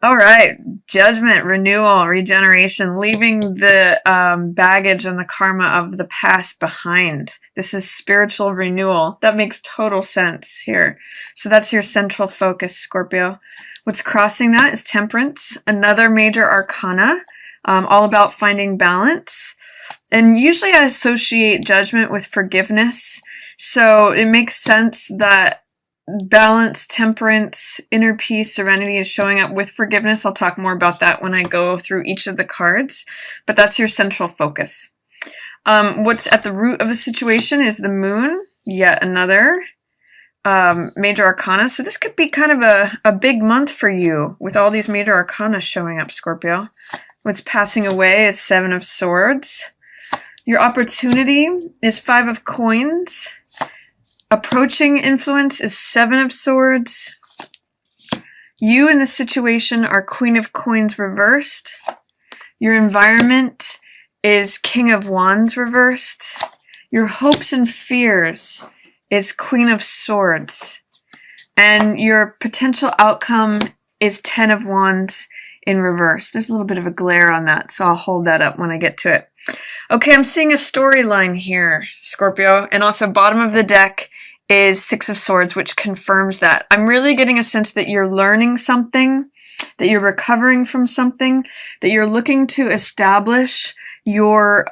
All right. Judgment, renewal, regeneration, leaving the baggage and the karma of the past behind. This is spiritual renewal. That makes total sense here. So that's your central focus, Scorpio. What's crossing that is temperance, another major arcana, all about finding balance. And usually I associate judgment with forgiveness. So it makes sense that balance, temperance, inner peace, serenity is showing up with forgiveness. I'll talk more about that when I go through each of the cards, but that's your central focus. What's at the root of the situation is the moon, yet another major arcana. So this could be kind of a big month for you with all these major arcana showing up, Scorpio. What's passing away is Seven of Swords. Your opportunity is Five of Coins. Approaching influence is Seven of Swords. You in the situation are Queen of Coins reversed. Your environment is King of Wands reversed. Your hopes and fears is Queen of Swords. And your potential outcome is Ten of Wands in reverse. There's a little bit of a glare on that, so I'll hold that up when I get to it. Okay, I'm seeing a storyline here, Scorpio, and also bottom of the deck is Six of Swords, which confirms that. I'm really getting a sense that you're learning something, that you're recovering from something, that you're looking to establish your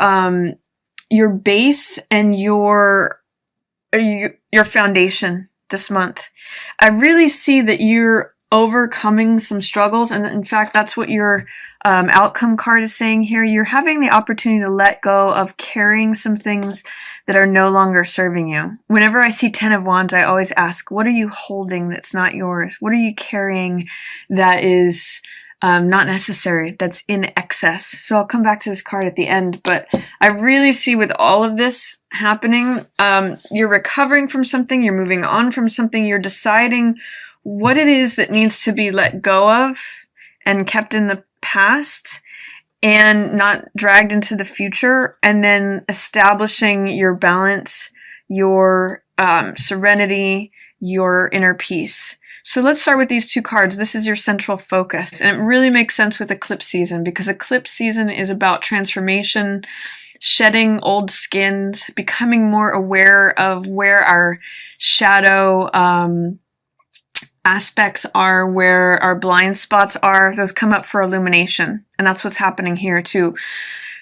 base and your foundation this month. I really see that you're overcoming some struggles, and in fact, that's what your outcome card is saying here. You're having the opportunity to let go of carrying some things that are no longer serving you. Whenever I see Ten of Wands, I always ask, what are you holding that's not yours? What are you carrying that is not necessary, that's in excess? So I'll come back to this card at the end, but I really see with all of this happening, you're recovering from something, you're moving on from something, you're deciding what it is that needs to be let go of and kept in the past and not dragged into the future, and then establishing your balance, your serenity, your inner peace. So let's start with these two cards. This is your central focus, and it really makes sense with eclipse season, because eclipse season is about transformation, shedding old skins, becoming more aware of where our shadow aspects are, where our blind spots are. Those come up for illumination, and that's what's happening here too.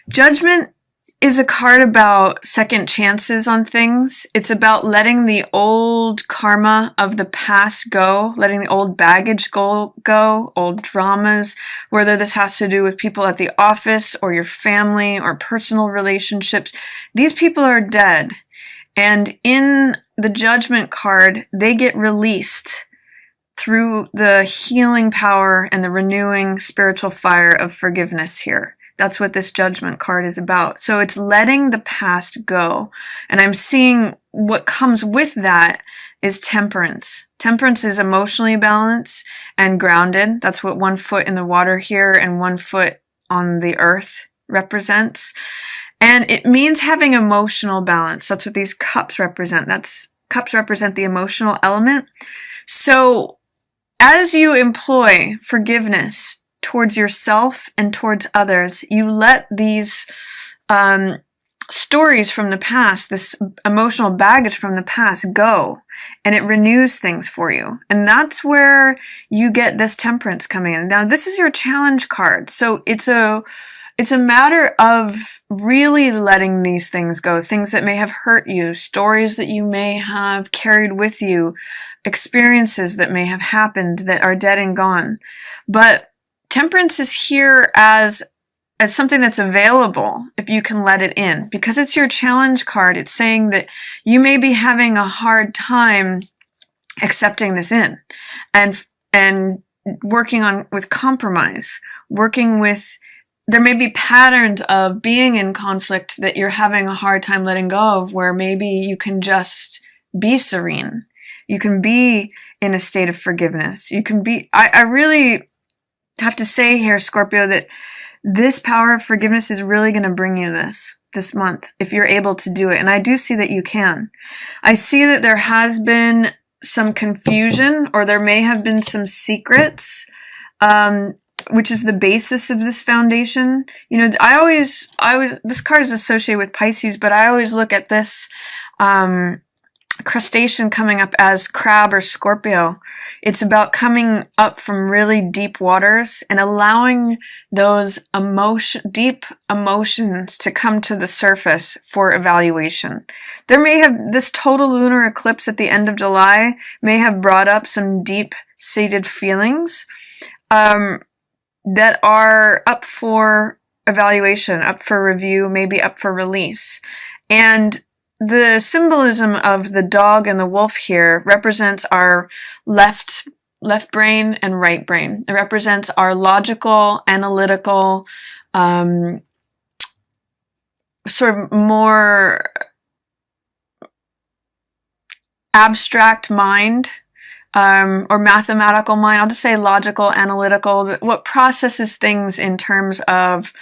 Judgment is a card about second chances on things. It's about letting the old karma of the past go, letting the old baggage go, old dramas, whether this has to do with people at the office or your family or personal relationships. These people are dead, and in the Judgment card, they get released through the healing power and the renewing spiritual fire of forgiveness here. That's what this Judgment card is about. So it's letting the past go. And I'm seeing what comes with that is temperance. Temperance is emotionally balanced and grounded. That's what 1 foot in the water here and 1 foot on the earth represents. And it means having emotional balance. That's what these cups represent. Cups represent the emotional element. So as you employ forgiveness towards yourself and towards others, you let these stories from the past, this emotional baggage from the past go, and it renews things for you. And that's where you get this temperance coming in. Now, this is your challenge card. So it's a matter of really letting these things go, things that may have hurt you, stories that you may have carried with you, experiences that may have happened that are dead and gone. But temperance is here as something that's available if you can let it in. Because it's your challenge card, it's saying that you may be having a hard time accepting this in and working on with compromise, working with, there may be patterns of being in conflict that you're having a hard time letting go of, where maybe you can just be serene. You can be in a state of forgiveness. You can be, I really have to say here, Scorpio, that this power of forgiveness is really going to bring you this month, if you're able to do it. And I do see that you can. I see that there has been some confusion, or there may have been some secrets which is the basis of this foundation. You know, this card is associated with Pisces, but I always look at this crustacean coming up as crab or Scorpio. It's about coming up from really deep waters and allowing those deep emotions to come to the surface for evaluation. There may have, this total lunar eclipse at the end of July may have brought up some deep-seated feelings that are up for evaluation, up for review, maybe up for release. And the symbolism of the dog and the wolf here represents our left brain and right brain. It represents our logical, analytical, sort of more abstract mind, or mathematical mind. I'll just say logical, analytical, what processes things in terms of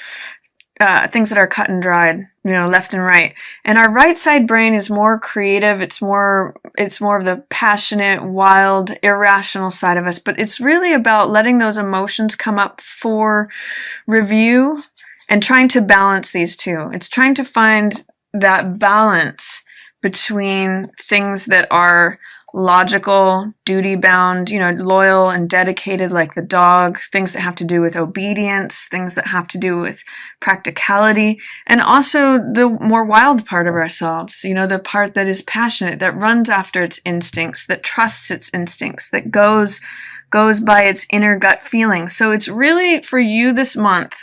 things that are cut and dried, you know, left and right. And our right side brain is more creative. It's more of the passionate, wild, irrational side of us. But it's really about letting those emotions come up for review and trying to balance these two. It's trying to find that balance between things that are logical, duty-bound, you know, loyal and dedicated like the dog, things that have to do with obedience, things that have to do with practicality, and also the more wild part of ourselves, you know, the part that is passionate, that runs after its instincts, that trusts its instincts, that goes by its inner gut feeling. So it's really, for you this month,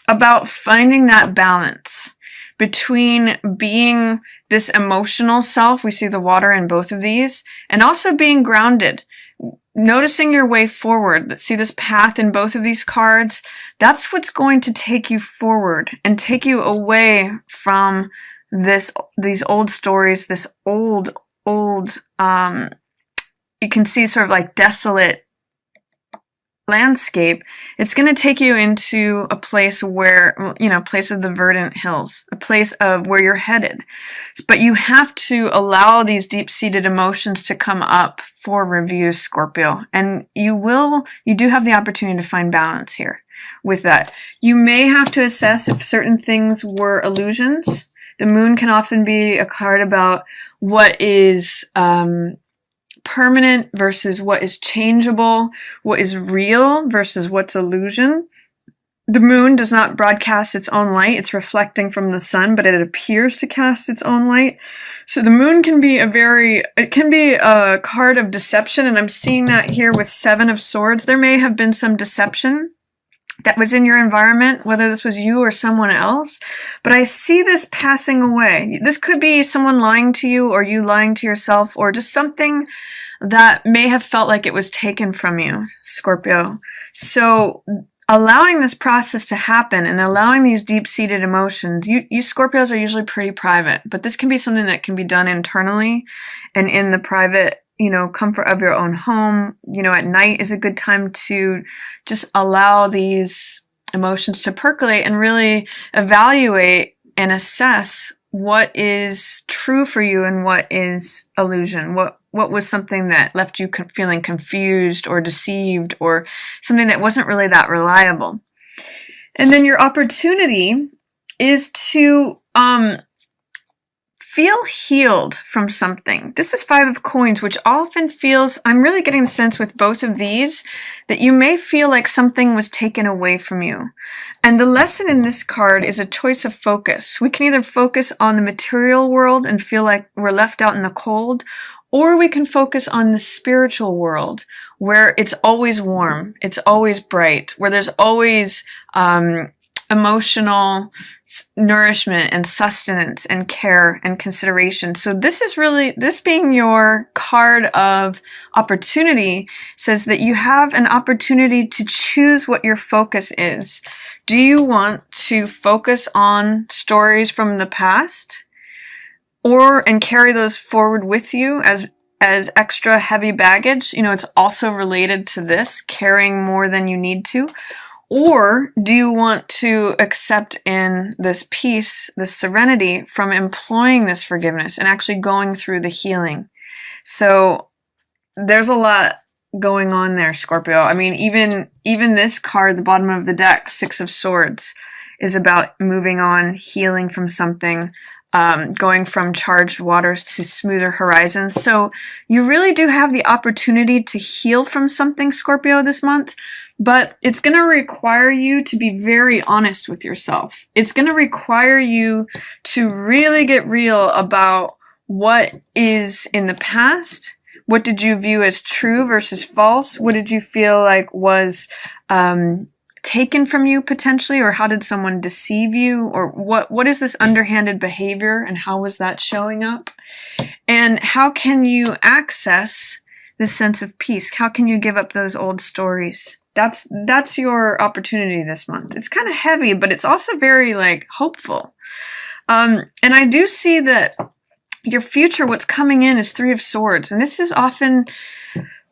about finding that balance between being this emotional self, we see the water in both of these, and also being grounded, noticing your way forward. Let's see this path in both of these cards. That's what's going to take you forward and take you away from these old stories, this old, you can see sort of like desolate landscape. It's going to take you into a place where, you know, place of the verdant hills, a place of where you're headed. But you have to allow these deep-seated emotions to come up for review, Scorpio. And you do have the opportunity to find balance here with that. You may have to assess if certain things were illusions. The moon can often be a card about what is permanent versus what is changeable, what is real versus what's illusion. The moon does not broadcast its own light. It's reflecting from the sun, but it appears to cast its own light. So the moon can be a card of deception, and I'm seeing that here with Seven of Swords. There may have been some deception that was in your environment, whether this was you or someone else, but I see this passing away. This could be someone lying to you, or you lying to yourself, or just something that may have felt like it was taken from you, Scorpio. So allowing this process to happen and allowing these deep-seated emotions, you Scorpios are usually pretty private, but this can be something that can be done internally and in the private, you know, comfort of your own home. You know, at night is a good time to just allow these emotions to percolate and really evaluate and assess what is true for you and what is illusion. What was something that left you feeling confused or deceived, or something that wasn't really that reliable. And then your opportunity is to feel healed from something. This is Five of Coins, which often feels, I'm really getting the sense with both of these, that you may feel like something was taken away from you. And the lesson in this card is a choice of focus. We can either focus on the material world and feel like we're left out in the cold, or we can focus on the spiritual world, where it's always warm, it's always bright, where there's always emotional nourishment and sustenance and care and consideration. So this is really, this being your card of opportunity, says that you have an opportunity to choose what your focus is. Do you want to focus on stories from the past, and carry those forward with you as extra heavy baggage? You know, it's also related to this, carrying more than you need to. Or do you want to accept in this peace, this serenity, from employing this forgiveness and actually going through the healing? So there's a lot going on there, Scorpio. I mean, even this card, the bottom of the deck, Six of Swords, is about moving on, healing from something, going from charged waters to smoother horizons. So you really do have the opportunity to heal from something, Scorpio, this month, but it's going to require you to be very honest with yourself. It's going to require you to really get real about what is in the past. What did you view as true versus false? What did you feel like was taken from you potentially, or how did someone deceive you, or what is this underhanded behavior and how was that showing up? And how can you access this sense of peace? How can you give up those old stories? That's your opportunity this month. It's kind of heavy, but it's also very like hopeful. And I do see that your future, what's coming in, is Three of Swords. And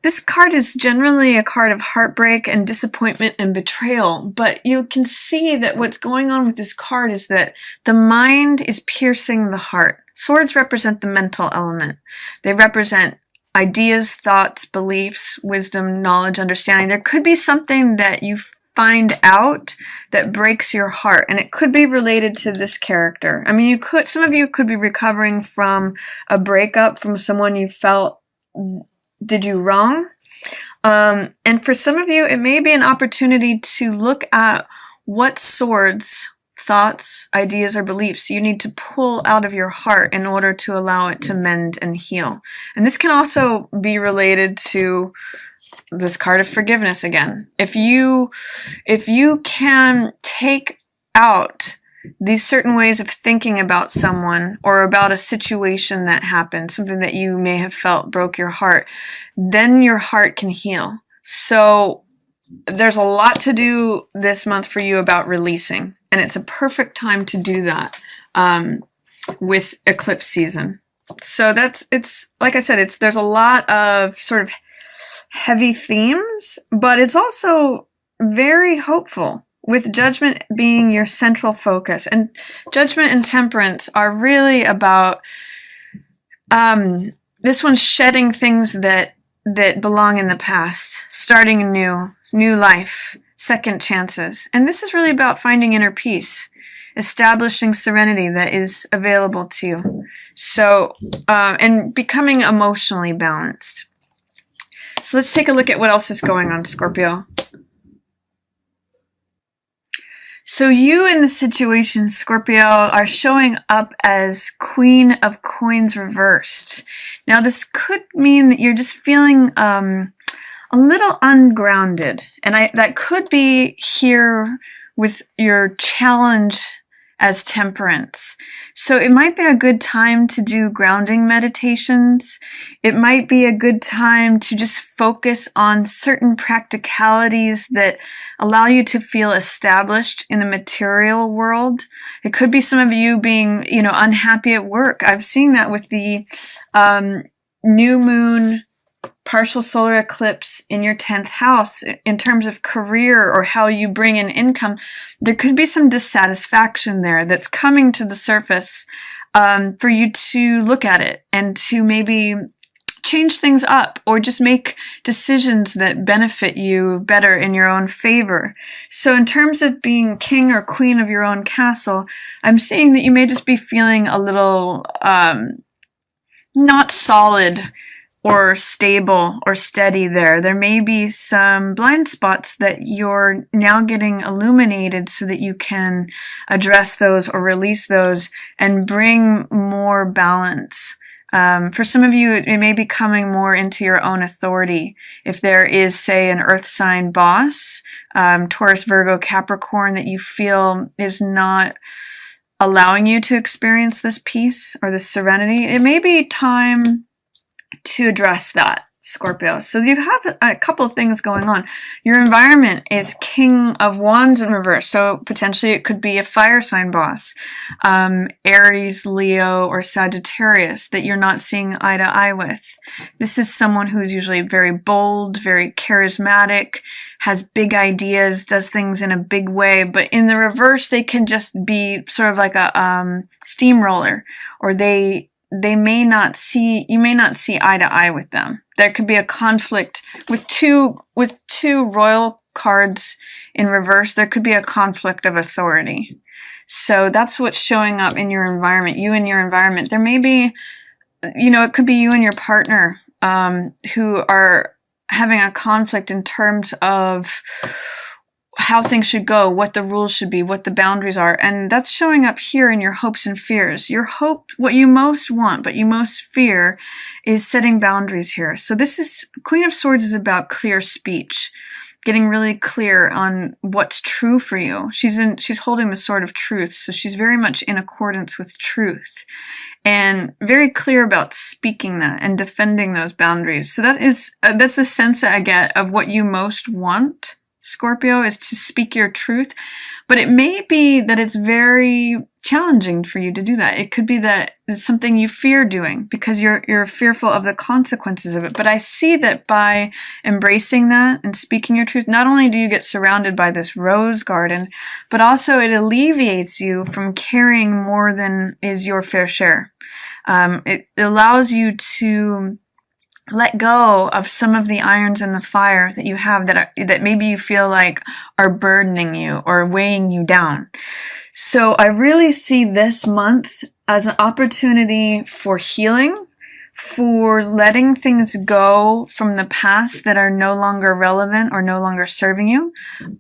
this card is generally a card of heartbreak and disappointment and betrayal. But you can see that what's going on with this card is that the mind is piercing the heart. Swords represent the mental element. They represent ideas, thoughts, beliefs, wisdom, knowledge, understanding. There could be something that you find out that breaks your heart, and it could be related to this character. I mean, some of you could be recovering from a breakup from someone you felt did you wrong. And for some of you, it may be an opportunity to look at what swords, thoughts, ideas, or beliefs you need to pull out of your heart in order to allow it to mend and heal. And this can also be related to this card of forgiveness again. If you can take out these certain ways of thinking about someone or about a situation that happened, something that you may have felt broke your heart, then your heart can heal. So there's a lot to do this month for you about releasing, and it's a perfect time to do that with eclipse season. So it's like I said, there's a lot of sort of heavy themes, but it's also very hopeful, with Judgment being your central focus. And Judgment and Temperance are really about this one's shedding things that belong in the past, starting a new life, second chances. And this is really about finding inner peace, establishing serenity that is available to you. So, and becoming emotionally balanced. So let's take a look at what else is going on, Scorpio. So you in the situation, Scorpio, are showing up as Queen of Coins reversed. Now this could mean that you're just feeling a little ungrounded. And that could be here with your challenge as Temperance. So it might be a good time to do grounding meditations. It might be a good time to just focus on certain practicalities that allow you to feel established in the material world. It could be some of you being, unhappy at work. I've seen that with the new moon partial solar eclipse in your 10th house in terms of career or how you bring in income. There could be some dissatisfaction there that's coming to the surface for you to look at it and to maybe change things up or just make decisions that benefit you better in your own favor. So in terms of being king or queen of your own castle, I'm seeing that you may just be feeling a little not solid or stable or steady there. There may be some blind spots that you're now getting illuminated so that you can address those or release those and bring more balance. For some of you, it may be coming more into your own authority. If there is, say, an earth sign boss, Taurus, Virgo, Capricorn, that you feel is not allowing you to experience this peace or this serenity, it may be time to address that, Scorpio. So you have a couple of things going on. Your environment is King of Wands in reverse. So potentially it could be a fire sign boss, Aries, Leo, or Sagittarius that you're not seeing eye to eye with. This is someone who's usually very bold, very charismatic, has big ideas, does things in a big way, but in the reverse, they can just be sort of like a steamroller, or they you may not see eye to eye with them. There could be a conflict with two royal cards in reverse. There could be a conflict of authority. So that's what's showing up in your environment, you and your environment. There may be, it could be you and your partner who are having a conflict in terms of how things should go, what the rules should be, what the boundaries are. And that's showing up here in your hopes and fears. Your hope, what you most want, but you most fear, is setting boundaries here. So this is, Queen of Swords is about clear speech, getting really clear on what's true for you. She's holding the sword of truth, so she's very much in accordance with truth. And very clear about speaking that and defending those boundaries. So that's the sense that I get of what you most want, Scorpio, is to speak your truth. But it may be that it's very challenging for you to do that. It could be that it's something you fear doing because you're fearful of the consequences of it. But I see that by embracing that and speaking your truth, not only do you get surrounded by this rose garden, but also it alleviates you from carrying more than is your fair share. It allows you to let go of some of the irons in the fire that you have that maybe you feel like are burdening you or weighing you down. So I really see this month as an opportunity for healing, for letting things go from the past that are no longer relevant or no longer serving you,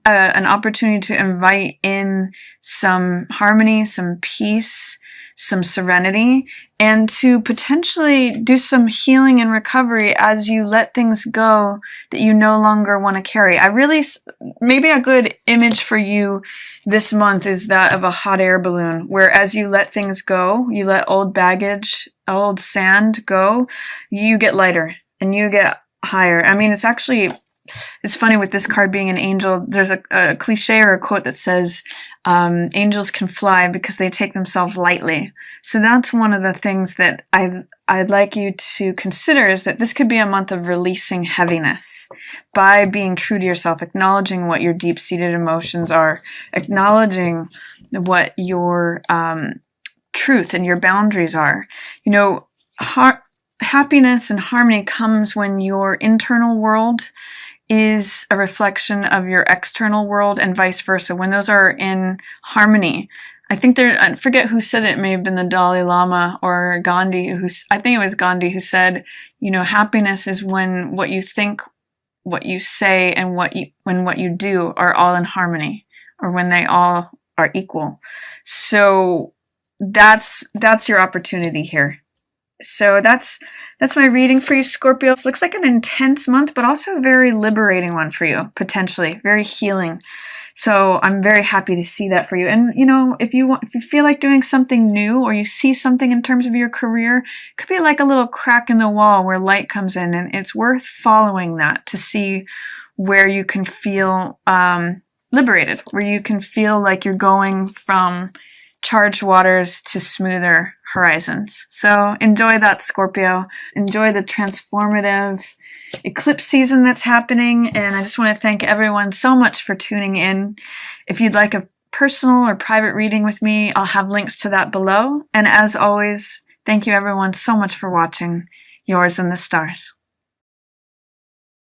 an opportunity to invite in some harmony, some peace, some serenity, and to potentially do some healing and recovery as you let things go that you no longer want to carry. Maybe a good image for you this month is that of a hot air balloon, where as you let things go, you let old baggage, old sand go, you get lighter and you get higher. I mean, it's funny with this card being an angel. There's a cliche or a quote that says, angels can fly because they take themselves lightly. So that's one of the things that I'd like you to consider, is that this could be a month of releasing heaviness by being true to yourself, acknowledging what your deep-seated emotions are, acknowledging what your truth and your boundaries are. Happiness and harmony comes when your internal world is a reflection of your external world and vice versa. When those are in harmony, I forget who said it, may have been the Dalai Lama or Gandhi, I think it was Gandhi who said, happiness is when what you think, what you say, and when what you do are all in harmony, or when they all are equal. So that's your opportunity here. So that's my reading for you, Scorpio. It looks like an intense month, but also a very liberating one for you, potentially. Very healing. So I'm very happy to see that for you. And, if you feel like doing something new, or you see something in terms of your career, it could be like a little crack in the wall where light comes in, and it's worth following that to see where you can feel liberated, where you can feel like you're going from charged waters to smoother horizons. So enjoy that, Scorpio. Enjoy the transformative eclipse season that's happening. And I just want to thank everyone so much for tuning in. If you'd like a personal or private reading with me, I'll have links to that below. And as always, thank you everyone so much for watching. Yours in the stars.